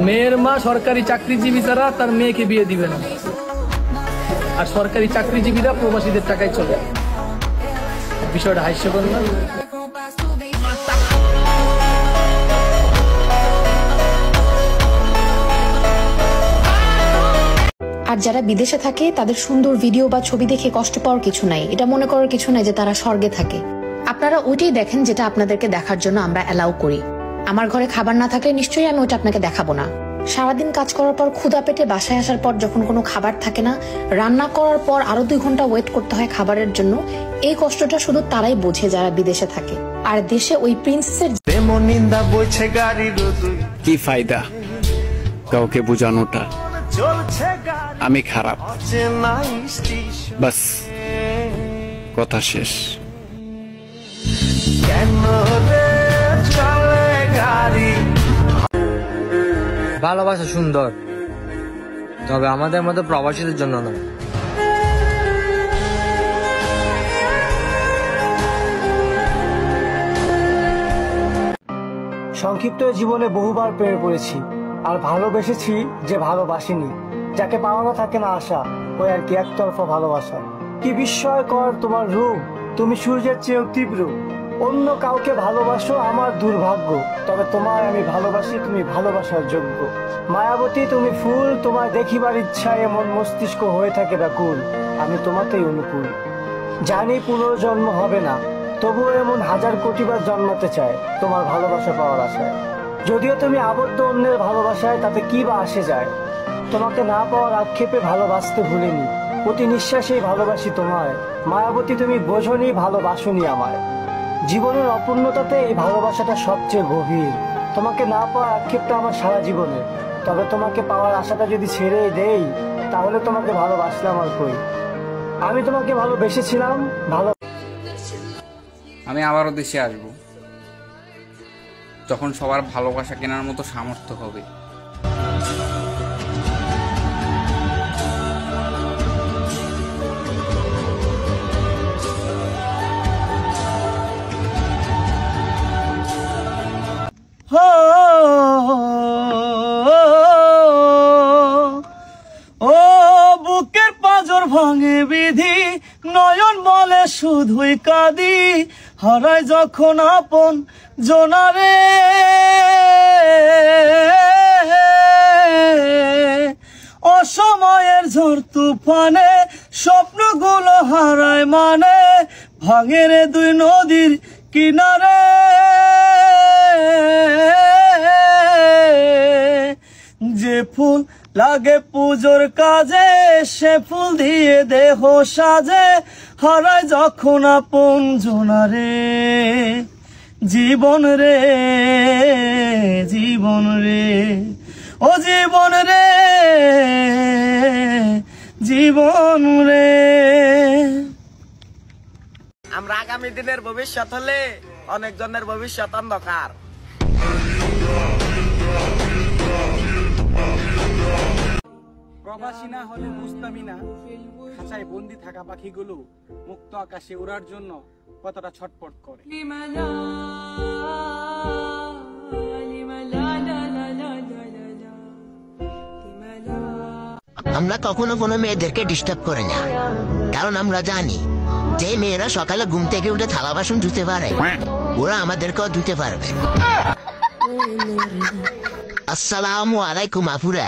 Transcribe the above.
মেয়ের মা সরকারি চাকরিজীবী ছাড়া তার মেয়েকে বিয়ে দিবে না, আর সরকারি চাকরিজীবীরা প্রবাসীদের টাকায় চলে। বিষয়টা হাস্যকর না? আর যারা বিদেশে থাকে তাদের সুন্দর ভিডিও বা ছবি দেখে কষ্ট পাওয়ার কিছু নাই, এটা মনে করার কিছু নাই যে তারা স্বর্গে থাকে। আপনারা ওইটাই দেখেন যেটা আপনাদেরকে দেখার জন্য আমরা অ্যালাউ করি। আমার ঘরে খাবার না থাকলে নিশ্চয়ই আমি ওইটা আপনাকে দেখাবো না। সারাদিন কাজ করার পর ক্ষুধা পেটে বাসায় আসার পর যখন কোনো খাবার থাকে না, রান্না করার পর আরো 2 ঘন্টা ওয়েট করতে হয় খাবারের জন্য, এই কষ্টটা শুধু তারাই বোঝে যারা বিদেশে থাকে। আর দেশে ওই প্রিন্সেসের কি ফায়দা কাউকে বোঝানোটা আমি খারাপ, বাস কথা শেষ। ভালোবাসা সুন্দর, তবে আমাদের মতো প্রবাসীদের জন্য না। সংক্ষিপ্ত জীবনে বহুবার প্রেমে পড়েছি, আর ভালোবেসেছি যে ভালোবাসিনি। যাকে পাওয়ানো থাকে না আশা, ওই আর কি একতরফা ভালোবাসা। কি বিস্ময়কর তোমার রূপ, তুমি সূর্যের চেয়েও তীব্র। অন্য কাউকে ভালোবাসো আমার দুর্ভাগ্য, তবে তোমায় আমি ভালোবাসি, তুমি ভালোবাসার যোগ্য। মায়াবতী তুমি ফুল, তোমায় দেখিবার ইচ্ছায় এমন মস্তিষ্ক হয়ে থাকে ব্যাকুল। আমি তোমাকেই অনুকূল, জানি পুনর্জন্ম হবে না, তবুও এমন 1000 কোটিবার জন্মাতে চায় তোমার ভালোবাসা পাওয়ার আশায়। যদিও তুমি আবদ্ধ অন্যের ভালোবাসায়, তাতে কি বা আসে যায়। তোমাকে না পাওয়ার আক্ষেপে ভালোবাসতে ভুলিনি, প্রতি নিঃশ্বাসেই ভালোবাসি তোমায়। মায়াবতী তুমি বোঝনি, ভালোবাসনি আমায়। জীবনের অপূর্ণতাতে এই ভালোবাসাটা সবচেয়ে গভীর। তোমাকে না পাওয়ার আক্ষেপটা আমার সারা জীবনে, তবে তোমাকে পাওয়ার আশাটা যদি ছেড়ে দেই, তাহলে তোমাকে ভালোবাসলাম আর কই। আমি তোমাকে ভালোবেসেছিলাম, আমি আবারও দেশে আসব যখন সবার ভালোবাসা কেনার মতো সামর্থ্য হবে। ও বুকের পাঁজর ভাঙে বিধি, নয়ন বলে শুধুই কাঁদি। হারায় যখন আপন জোনারে, অসময়ের ঝড় তুফানে স্বপ্নগুলো হারায় মানে। ভাঙে রে 2 নদীর কিনারে, যে ফুল লাগে পুজোর কাজে, সে ফুল দিয়ে দেহ সাজে। হারায় যখন আপন জোনারে, জীবন রে জীবন রে, ও জীবন রে জীবন রে। আমরা আগামী দিনের ভবিষ্যৎ হলে অনেকজনের ভবিষ্যৎ অন্ধকার। প্রবাসী না হলে বুঝতামই না খাঁচায় বন্দি থাকা পাখিগুলো মুক্ত আকাশে উড়ার জন্য কতটা ছটফট করে। আমরা কখনো কোনো মেয়েদেরকে ডিস্টার্ব করি না, কারণ আমরা জানি যে মেয়েরা সকালে ঘুম থেকে উঠে থালা বাসন ধুতে পারে, ওরা আমাদেরকেও ধুতে পারবে। আসসালামু আলাইকুম আপুরা।